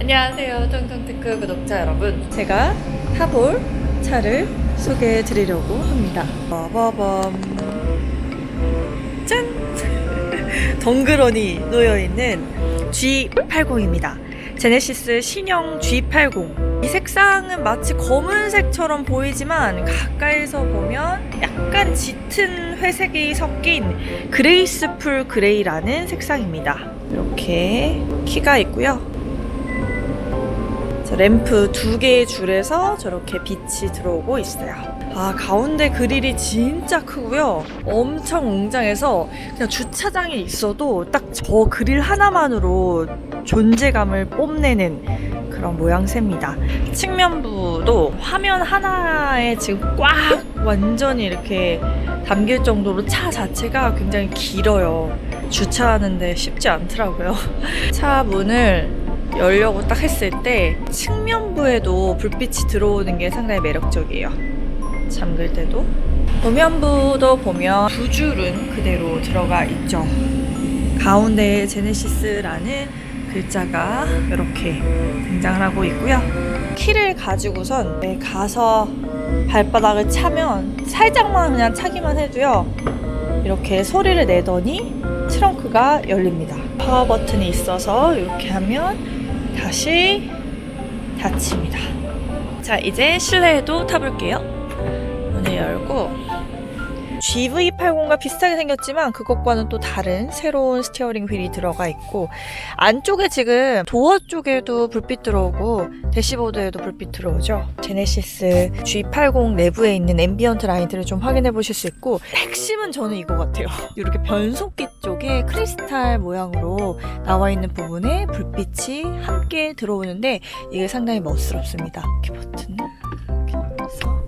안녕하세요, 텅텅테크 구독자 여러분. 제가 타볼 차를 소개해 드리려고 합니다. 빠바밤. 짠! 덩그러니 놓여있는 G80입니다. 제네시스 신형 G80. 이 색상은 마치 검은색처럼 보이지만 가까이서 보면 약간 짙은 회색이 섞인 그레이스풀 그레이라는 색상입니다. 이렇게 키가 있고요. 램프 2개의 줄에서 저렇게 빛이 들어오고 있어요. 가운데 그릴이 진짜 크고요. 엄청 웅장해서 그냥 주차장에 있어도 딱 저 그릴 하나만으로 존재감을 뽐내는 그런 모양새입니다. 측면부도 화면 하나에 지금 꽉 완전히 이렇게 담길 정도로 차 자체가 굉장히 길어요. 주차하는데 쉽지 않더라고요. 차 문을 열려고 딱 했을 때 측면부에도 불빛이 들어오는 게 상당히 매력적이에요. 잠글 때도. 도면부도 보면 두 줄은 그대로 들어가 있죠. 가운데에 제네시스라는 글자가 이렇게 등장을 하고 있고요. 키를 가지고선 가서 발바닥을 차면 살짝만 그냥 차기만 해도요, 이렇게 소리를 내더니 트렁크가 열립니다. 파워 버튼이 있어서 이렇게 하면 다시 닫힙니다. 자, 이제 실내에도 타볼게요. 문을 열고 GV80과 비슷하게 생겼지만 그것과는 또 다른 새로운 스티어링 휠이 들어가 있고, 안쪽에 지금 도어 쪽에도 불빛 들어오고 대시보드에도 불빛 들어오죠. 제네시스 G80 내부에 있는 앰비언트 라인들을 좀 확인해 보실 수 있고, 핵심은 저는 이거 같아요. 이렇게 변속기 쪽에 크리스탈 모양으로 나와 있는 부분에 불빛이 함께 들어오는데 이게 상당히 멋스럽습니다. 이렇게 버튼을 이렇게 눌러서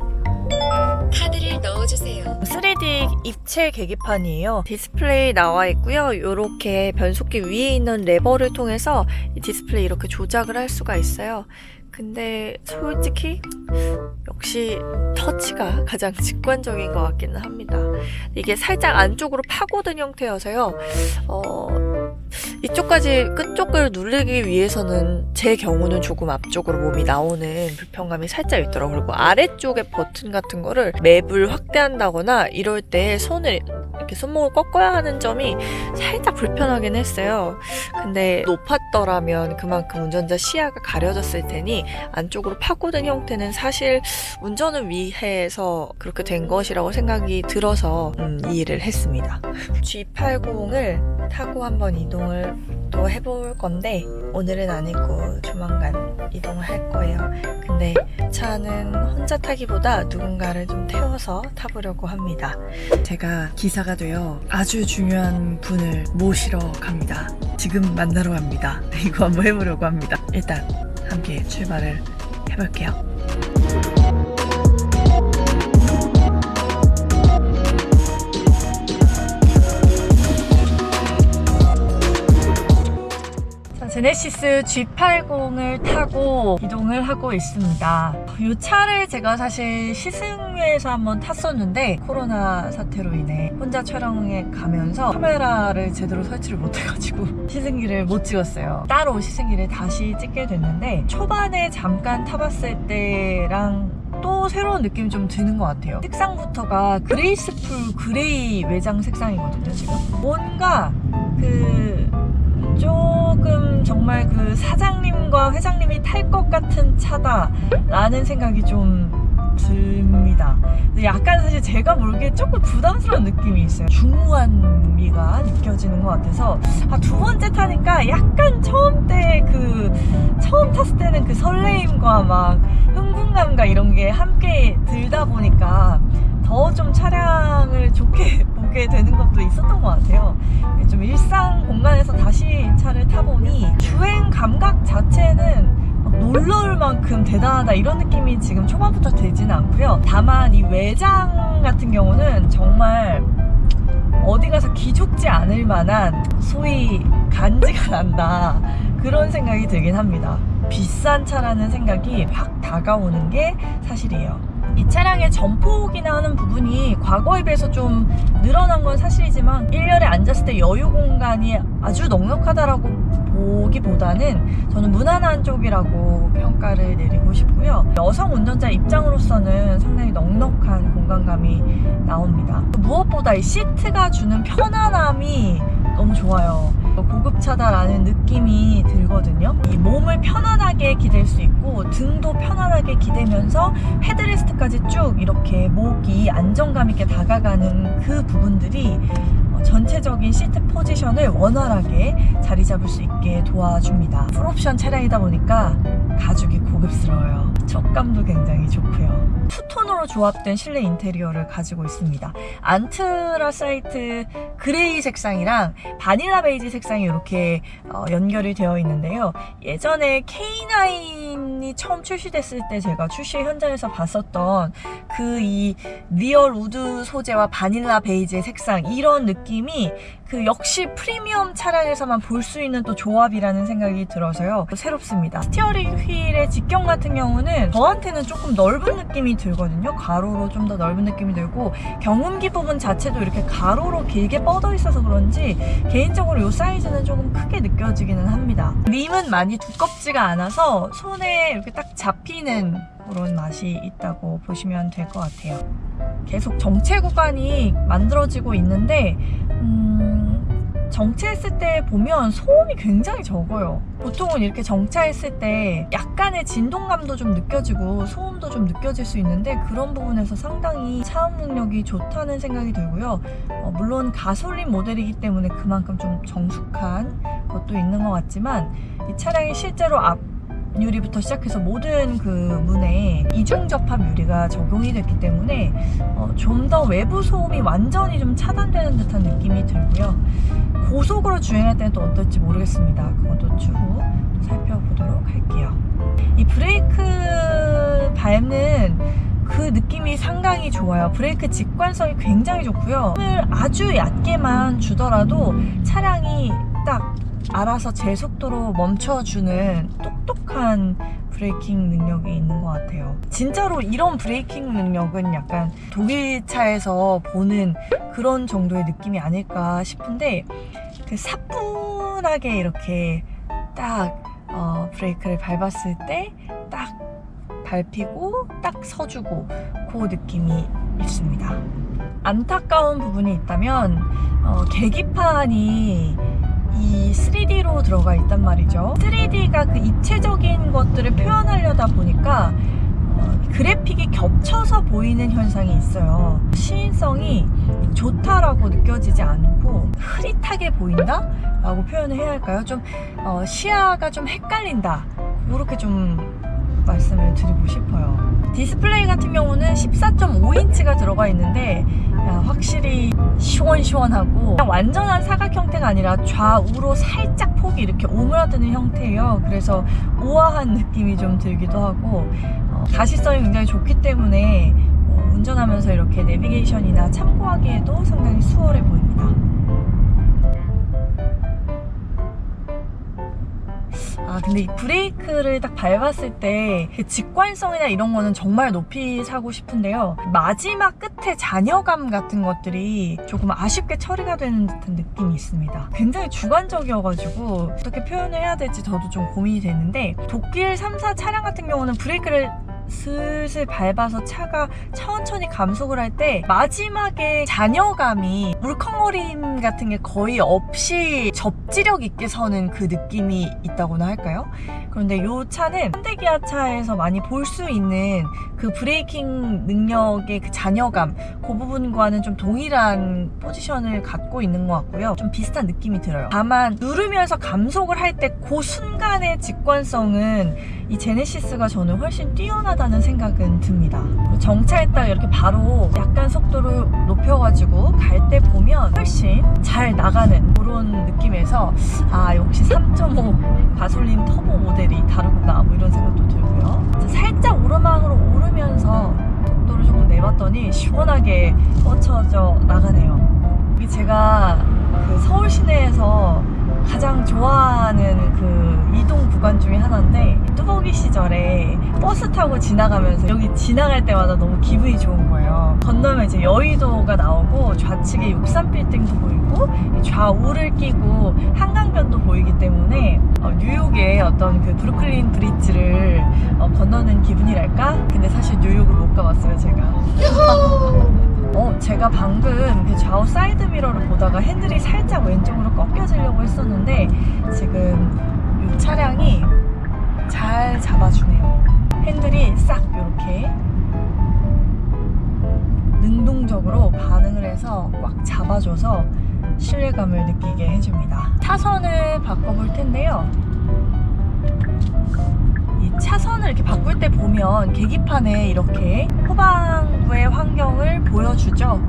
카드를 넣어주세요. 3D 입체 계기판이에요. 디스플레이 나와 있고요. 이렇게 변속기 위에 있는 레버를 통해서 이 디스플레이 이렇게 조작을 할 수가 있어요. 근데 솔직히 역시 터치가 가장 직관적인 것 같기는 합니다. 이게 살짝 안쪽으로 파고든 형태여서요. 이쪽까지 끝쪽을 누르기 위해서는 제 경우는 조금 앞쪽으로 몸이 나오는 불편감이 살짝 있더라고요. 그리고 아래쪽에 버튼 같은 거를 맵을 확대한다거나 이럴 때 손을 이렇게 손목을 꺾어야 하는 점이 살짝 불편하긴 했어요. 근데 높았더라면 그만큼 운전자 시야가 가려졌을 테니 안쪽으로 파고든 형태는 사실 운전을 위해서 그렇게 된 것이라고 생각이 들어서 이해를 했습니다. G80을 타고 한번 이동을 또 해볼 건데 오늘은 아니고 조만간 이동을 할 거예요. 근데 차는 혼자 타기보다 누군가를 좀 태워서 타보려고 합니다. 제가 기사가 되어 아주 중요한 분을 모시러 갑니다. 지금 만나러 갑니다. 이거 한번 해보려고 합니다. 일단 함께 출발을 해볼게요. 제네시스 G80을 타고 이동을 하고 있습니다. 이 차를 제가 사실 시승회에서 한번 탔었는데 코로나 사태로 인해 혼자 촬영에 가면서 카메라를 제대로 설치를 못해가지고 시승기를 못 찍었어요. 따로 시승기를 다시 찍게 됐는데 초반에 잠깐 타봤을 때랑 또 새로운 느낌이 좀 드는 것 같아요. 색상부터가 그레이스풀 그레이 외장 색상이거든요. 지금 뭔가 조금 정말 그 사장님과 회장님이 탈 것 같은 차다 라는 생각이 좀 듭니다. 근데 약간 사실 제가 모르게 조금 부담스러운 느낌이 있어요. 중후한 미가 느껴지는 것 같아서 두 번째 타니까 약간 처음 탔을 때는 그 설레임과 막 흥분감과 이런 게 함께 들다 보니까 더 좀 차량을 좋게 보게 되는 것도 있었던 것 같아요. 좀 일상 공간에서 다시 차를 타보니 주행 감각 자체는 놀라울 만큼 대단하다 이런 느낌이 지금 초반부터 들지는 않고요. 다만 이 외장 같은 경우는 정말 어디 가서 기죽지 않을 만한 소위 간지가 난다 그런 생각이 들긴 합니다. 비싼 차라는 생각이 확 다가오는 게 사실이에요. 이 차량의 전폭이나 하는 부분이 과거에 비해서 좀 늘어난 건 사실이지만 1열에 앉았을 때 여유 공간이 아주 넉넉하다라고 보기보다는 저는 무난한 쪽이라고 평가를 내리고 싶고요. 여성 운전자 입장으로서는 상당히 넉넉한 공간감이 나옵니다. 무엇보다 이 시트가 주는 편안함이 너무 좋아요. 고급차다라는 느낌이 들거든요. 이 몸을 편안하게 기댈 수 있고 등도 편안하게 기대면서 헤드레스트까지 쭉 이렇게 목이 안정감 있게 다가가는 그 부분들이 전체적인 시트 포지션을 원활하게 자리 잡을 수 있게 도와줍니다. 풀옵션 차량이다 보니까 가죽이 고급스러워요. 촉감도 굉장히 좋고요. 투톤으로 조합된 실내 인테리어를 가지고 있습니다. 안트라사이트 그레이 색상이랑 바닐라 베이지 색상이 이렇게 연결이 되어 있는데요. 예전에 K9이 처음 출시됐을 때 제가 출시 현장에서 봤었던 그 이 리얼 우드 소재와 바닐라 베이지의 색상, 이런 느낌이 그 역시 프리미엄 차량에서만 볼 수 있는 또 조합이라는 생각이 들어서요. 새롭습니다. 스티어링 휠의 직경 같은 경우는 저한테는 조금 넓은 느낌이 들거든요. 가로로 좀 더 넓은 느낌이 들고, 경운기 부분 자체도 이렇게 가로로 길게 뻗어 있어서 그런지 개인적으로 이 사이즈는 조금 크게 느껴지기는 합니다. 림은 많이 두껍지가 않아서 손에 이렇게 딱 잡히는 그런 맛이 있다고 보시면 될 것 같아요. 계속 정체 구간이 만들어지고 있는데 정체했을 때 보면 소음이 굉장히 적어요. 보통은 이렇게 정차했을 때 약간의 진동감도 좀 느껴지고 소음도 좀 느껴질 수 있는데, 그런 부분에서 상당히 차음 능력이 좋다는 생각이 들고요. 물론 가솔린 모델이기 때문에 그만큼 좀 정숙한 것도 있는 것 같지만, 이 차량이 실제로 앞 유리부터 시작해서 모든 그 문에 이중 접합 유리가 적용이 됐기 때문에 좀 더 외부 소음이 완전히 좀 차단되는 듯한 느낌이 들고요. 고속으로 주행할 때는 또 어떨지 모르겠습니다. 그것도 추후 살펴보도록 할게요. 이 브레이크 밟는 그 느낌이 상당히 좋아요. 브레이크 직관성이 굉장히 좋고요. 힘을 아주 얕게만 주더라도 차량이 딱 알아서 제 속도로 멈춰주는 똑똑한 브레이킹 능력이 있는 것 같아요. 진짜로 이런 브레이킹 능력은 약간 독일차에서 보는 그런 정도의 느낌이 아닐까 싶은데, 그 사뿐하게 이렇게 딱 브레이크를 밟았을 때 딱 밟히고 딱 서주고 그 느낌이 있습니다. 안타까운 부분이 있다면 계기판이 이 3D로 들어가 있단 말이죠. 3D가 그 입체적인 것들을 표현하려다 보니까 그래픽이 겹쳐서 보이는 현상이 있어요. 시인성이 좋다라고 느껴지지 않고 흐릿하게 보인다? 라고 표현을 해야 할까요? 좀 시야가 좀 헷갈린다. 그렇게 좀 말씀을 드리고 싶어요. 디스플레이 같은 경우는 14.5인치가 들어가 있는데 확실히 시원시원하고, 그냥 완전한 사각 형태가 아니라 좌우로 살짝 폭이 이렇게 오므라드는 형태예요. 그래서 우아한 느낌이 좀 들기도 하고, 가시성이 굉장히 좋기 때문에 운전하면서 이렇게 내비게이션이나 참고하기에도 상당히 수월해 보입니다. 근데 이 브레이크를 딱 밟았을 때 직관성이나 이런 거는 정말 높이 사고 싶은데요. 마지막 끝에 잔여감 같은 것들이 조금 아쉽게 처리가 되는 듯한 느낌이 있습니다. 굉장히 주관적이어가지고 어떻게 표현을 해야 될지 저도 좀 고민이 되는데, 독일 3사 차량 같은 경우는 브레이크를 슬슬 밟아서 차가 천천히 감속을 할 때 마지막에 잔여감이, 울컹거림 같은 게 거의 없이 접지력 있게 서는 그 느낌이 있다고나 할까요? 그런데 이 차는 현대기아 차에서 많이 볼 수 있는 그 브레이킹 능력의 그 잔여감, 그 부분과는 좀 동일한 포지션을 갖고 있는 것 같고요. 좀 비슷한 느낌이 들어요. 다만 누르면서 감속을 할 때 그 순간의 직관성은 이 제네시스가 저는 훨씬 뛰어나다는 생각은 듭니다. 정차했다가 이렇게 바로 약간 속도를 높여가지고 갈 때 보면 훨씬 잘 나가는 그런 느낌에서 역시 3.5 가솔린 터보 모델이 다르구나, 뭐 이런 생각도 들고요. 살짝 오르막으로 오르면서 속도를 조금 내봤더니 시원하게 뻗쳐져 나가네요. 이게 제가 그 서울 시내에서 가장 좋아하는 그 이동 구간 중에 하나인데, 뚜벅이 시절에 버스 타고 지나가면서 여기 지나갈 때마다 너무 기분이 좋은 거예요. 건너면 이제 여의도가 나오고 좌측에 63빌딩도 보이고 좌우를 끼고 한강변도 보이기 때문에 뉴욕의 어떤 그 브루클린 브릿지를 건너는 기분이랄까? 근데 사실 뉴욕을 못 가봤어요, 제가. 제가 방금 그 좌우 사이드 미러를 보다가 핸들이 살짝 왼쪽으로 꺾여지려고 했었는데 지금 이 차량이 잘 잡아주네요. 핸들이 싹 이렇게 능동적으로 반응을 해서 꽉 잡아줘서 신뢰감을 느끼게 해줍니다. 차선을 바꿔볼 텐데요. 이 차선을 이렇게 바꿀 때 보면 계기판에 이렇게 후방부의 환경을 보여주죠.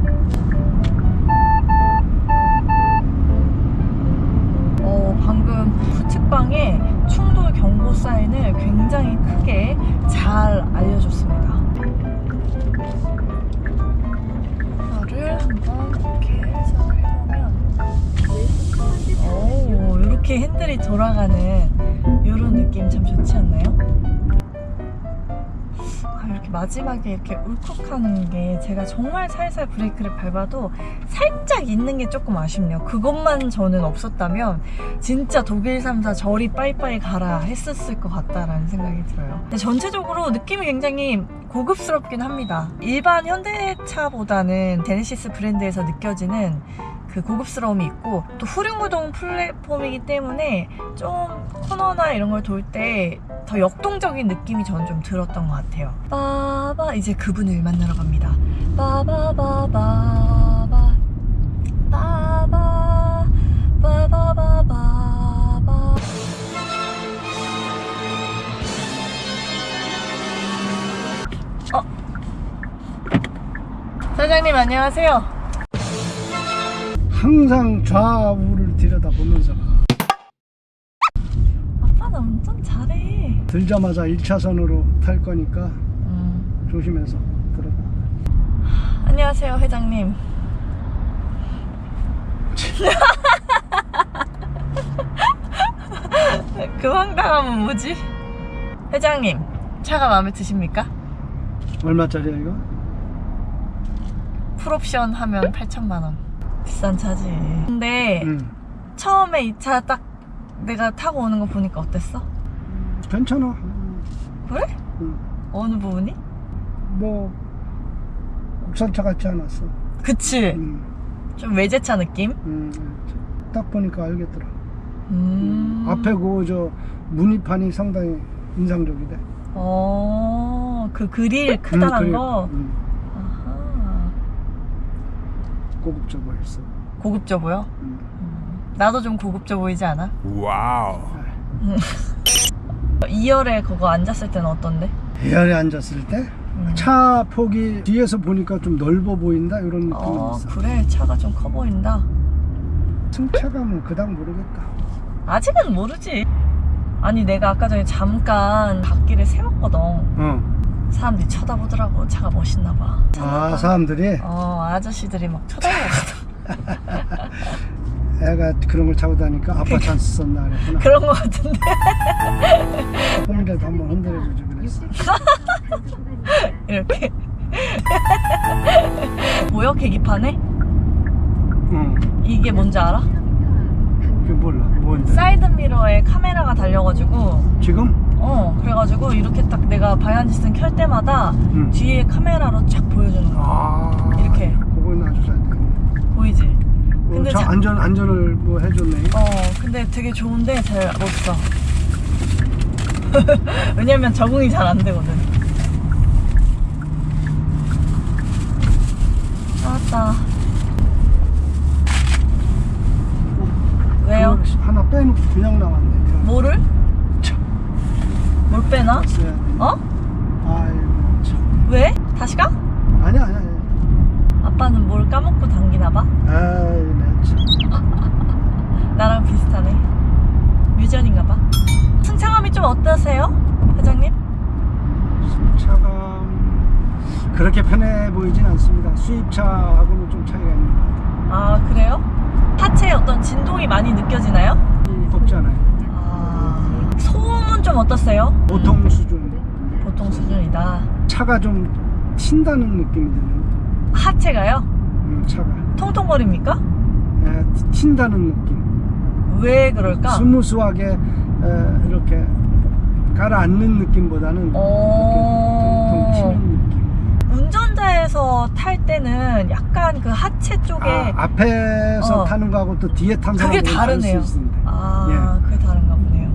방금 후측방에 충돌 경고 사인을 굉장히 크게 잘 알려줬습니다. 이거를 한번 이렇게 해석을 해보면 이렇게 핸들이 돌아가는 이런 느낌 참 좋지 않나요? 이렇게 마지막에 이렇게 울컥하는 게 제가 정말 살살 브레이크를 밟아도 살짝 있는 게 조금 아쉽네요. 그것만 저는 없었다면 진짜 독일 3사 저리 빠이빠이 가라 했었을 것 같다라는 생각이 들어요. 근데 전체적으로 느낌이 굉장히 고급스럽긴 합니다. 일반 현대차보다는 제네시스 브랜드에서 느껴지는 그 고급스러움이 있고, 또 후륜구동 플랫폼이기 때문에 좀 코너나 이런 걸 돌 때 더 역동적인 느낌이 저는 좀 들었던 것 같아요. 빠바, 이제 그분을 만나러 갑니다. 빠바바바바 빠바 빠바바바바. 사장님 안녕하세요. 항상 좌우를 들여다보면서 아빠는 운전 잘해. 들자마자 1차선으로 탈 거니까 조심해서 들어가. 안녕하세요 회장님. 그 황당함은 뭐지? 회장님 차가 마음에 드십니까? 얼마짜리야 이거? 풀옵션 하면 8천만원. 비싼 차지. 근데 처음에 이 차 딱 내가 타고 오는 거 보니까 어땠어? 괜찮아. 그래? 어느 부분이? 뭐 국산차 같지 않았어. 그치? 좀 외제차 느낌? 딱 보니까 알겠더라. 앞에 그 무늬판이 상당히 인상적이대. 그 그릴 크다란 그릴. 거? 아하. 고급져 보였어. 고급져 보여? 나도 좀 고급져 보이지 않아? 와우. 2열에 그거 앉았을 때는 어떤데? 2열에 앉았을 때 차 폭이 뒤에서 보니까 좀 넓어 보인다 이런 느낌이 있어. 그래 차가 좀 커 보인다. 승차감은 그닥 모르겠다. 아직은 모르지. 아니 내가 아까 전에 잠깐 갓길을 세웠거든. 사람들이 쳐다보더라고. 차가 멋있나 봐. 아 사람들이? 아저씨들이 막 쳐다보거든. 애가 그런 걸 타고 다니까 아빠 찬스 썼나 그랬구나. 그런 거 같은데. 손이라도 한번 흔들어주지 그랬어. 이렇게. 보여? 계기판에? 이게 뭔지 알아? 그게 몰라. 뭔데? 사이드미러에 카메라가 달려가지고 지금? 그래가지고 이렇게 딱 내가 방향지승 켤 때마다 뒤에 카메라로 쫙 보여주는 거야. 이렇게. 그건 아주 잘 되네. 보이지? 근데 차 안전을 뭐 해줬네. 근데 되게 좋은데 잘 못 써. 왜냐면 적응이 잘 안 되거든. 나왔다. 왜요? 하나 빼놓고 그냥 나왔네. 뭐를? 참. 뭘 빼나? 써야 돼. 아이고 참. 왜? 다시 가? 아니야. 아빠는 뭘 까먹고 당기나 봐? 아이 나 참. 나랑 비슷하네. 유전인가 봐. 승차감이 좀 어떠세요? 회장님? 승차감 그렇게 편해 보이진 않습니다. 수입차하고는 좀 차이가 있는 것 같아요. 아 그래요? 하체에 어떤 진동이 많이 느껴지나요? 이 않아요. 소음은 좀 어떠세요? 보통 수준. 보통 수준이다. 차가 좀 튄다는 느낌이 드는. 하체가요? 차가 통통거립니까? 튄다는 느낌. 왜 그럴까? 스무스하게 이렇게 가라앉는 느낌보다는 이렇게 통통 튀는 느낌. 운전자에서 탈 때는 약간 그 하체 쪽에 앞에서 타는 거하고 또 뒤에 탄 그게 사람하고 다르네요. 그게 다른가 보네요.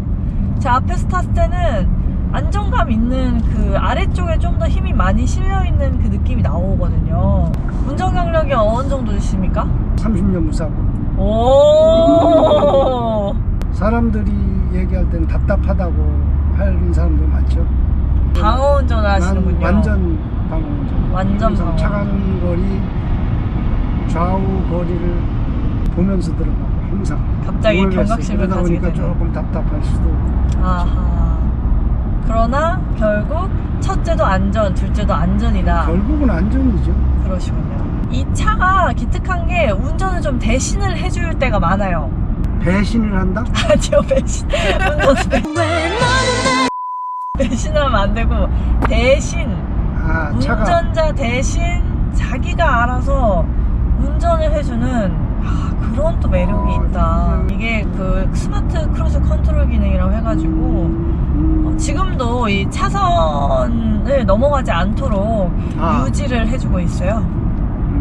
제가 앞에서 탔을 때는 안정감 있는 그 아래쪽에 좀 더 힘이 많이 실려있는 그 느낌이 나오거든요. 운전 경력이 어느 정도 되십니까? 30년 무사고. 오 사람들이 얘기할 때는 답답하다고 하는 사람도 많죠. 방어 운전을 하시는군요. 난 완전 방어 운전. 완전 항상 방어. 차 가는 거리, 좌우 거리를 보면서 들어가고 항상. 갑자기 우월했어요. 경각심을 그러다 가지게 보니까 되는. 조금 답답할 수도. 아하. 그러나 결국 첫째도 안전, 둘째도 안전이다. 결국은 안전이죠. 그러시군요. 이 차가 기특한 게 운전을 좀 대신을 해줄 때가 많아요. 배신을 한다? 아니요, 배신. 배신을 하면 안 되고, 대신, 차가 운전자 대신 자기가 알아서 운전을 해주는 그런 또 매력이 있다. 이게 그 스마트 크루즈 컨트롤 기능이라고 해가지고, 지금도 이 차선을 넘어가지 않도록 유지를 해주고 있어요.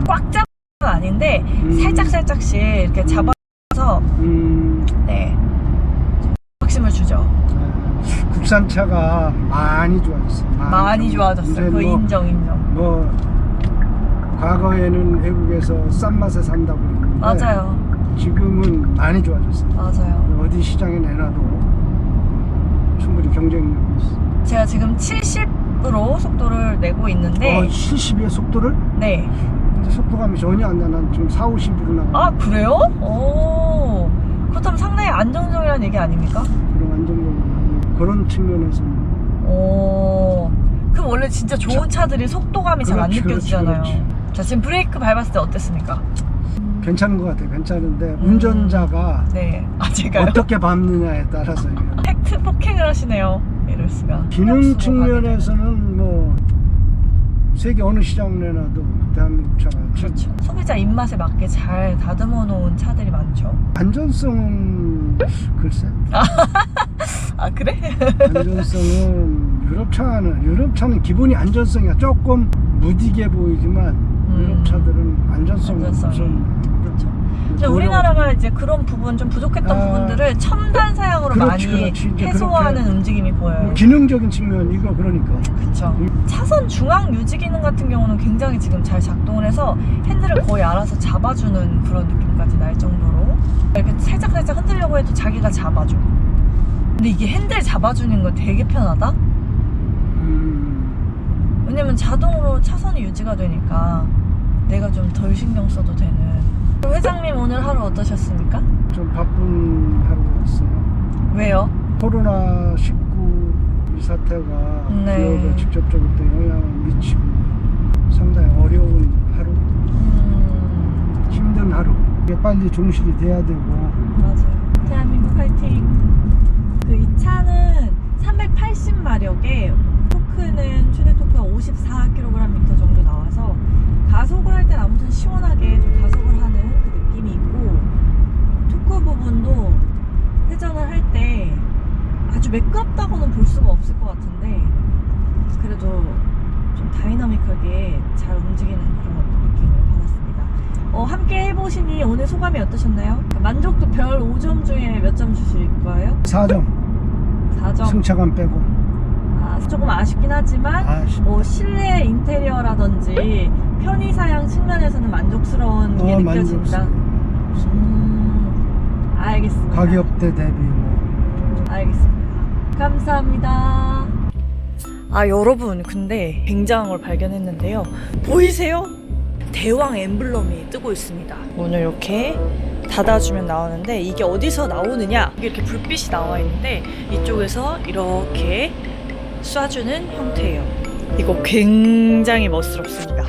꽉 잡은 건 아닌데 살짝씩 이렇게 잡아서 네 확심을 주죠. 국산차가 많이 좋아졌어요. 많이 좋아졌어요. 그 인정. 뭐 과거에는 외국에서 싼 맛에 산다고 했는데 맞아요. 지금은 많이 좋아졌어요. 맞아요. 어디 시장에 내놔도 충분히 경쟁력이 있어. 제가 지금 70으로 속도를 내고 있는데 70의 속도를? 네. 근데 속도감이 전혀 안 나. 난 지금 4, 50으로 나가. 아 그래요? 오 그렇다면 상당히 안정적이라는 얘기 아닙니까? 그런 안정적으로 그런 측면에서는. 오 그럼 원래 진짜 좋은 차들이 속도감이 잘 안 그렇지, 느껴지잖아요. 그렇지. 자 지금 브레이크 밟았을 때 어땠습니까? 괜찮은 것 같아요. 괜찮은데 운전자가 네. 제가요? 어떻게 밟느냐에 따라서 이게. 팩트 폭행을 하시네요. 이럴 수가. 기능 측면에서는 뭐 세계 어느 시장 내놔도 대한민국 차가 그렇죠. 소비자 입맛에 맞게 잘 다듬어 놓은 차들이 많죠. 안전성은 글쎄. 아 그래? 안전성은 유럽 차는 기본이 안전성이야. 조금 무디게 보이지만 유럽 차들은 안전성이 우선. 그렇죠. 근데 우리나라가 이제 그런 부분 좀 부족했던 부분들을 첨단 사양으로 많이 해소하는 움직임이 보여요. 기능적인 측면 이거 그러니까. 그렇죠. 차선 중앙 유지 기능 같은 경우는 굉장히 지금 잘 작동을 해서 핸들을 거의 알아서 잡아주는 그런 느낌까지 날 정도로 이렇게 살짝 흔들려고 해도 자기가 잡아줘. 근데 이게 핸들 잡아주는 거 되게 편하다? 왜냐면 자동으로 차선이 유지가 되니까 내가 좀 덜 신경 써도 되는. 회장님 오늘 하루 어떠셨습니까? 좀 바쁜 하루였어요. 왜요? 코로나19 이 사태가 기업에 직접적으로 또 영향을 미치고 상당히 어려운 하루, 힘든 하루. 이게 빨리 종실이 돼야 되고. 맞아요. 대한민국 화이팅. 그 이 차는 380마력에 토크는 최대 토크가 54kgm 정도 나와서 가속을 할 땐 아무튼 시원하게 좀 가속을 하는 그 느낌이 있고 토크 부분도 회전을 할 때 아주 매끄럽다고는 볼 수가 없을 것 같은데 그래도 좀 다이나믹하게 잘 움직이는 그런 느낌을 받았습니다. 함께 해보시니 오늘 소감이 어떠셨나요? 만족도 별 5점 중에 몇 점 주실 거예요? 4점. 4점. 승차감 빼고. 조금 아쉽긴 하지만 뭐 실내 인테리어라든지 편의사양 측면에서는 만족스러운 게 느껴진다. 알겠습니다. 가격대 대비 뭐. 알겠습니다. 감사합니다. 여러분 근데 굉장한 걸 발견했는데요. 보이세요? 대왕 엠블럼이 뜨고 있습니다. 오늘 이렇게 닫아주면 나오는데 이게 어디서 나오느냐? 이렇게 불빛이 나와 있는데 이쪽에서 이렇게 쏴주는 형태예요. 이거 굉장히 멋스럽습니다.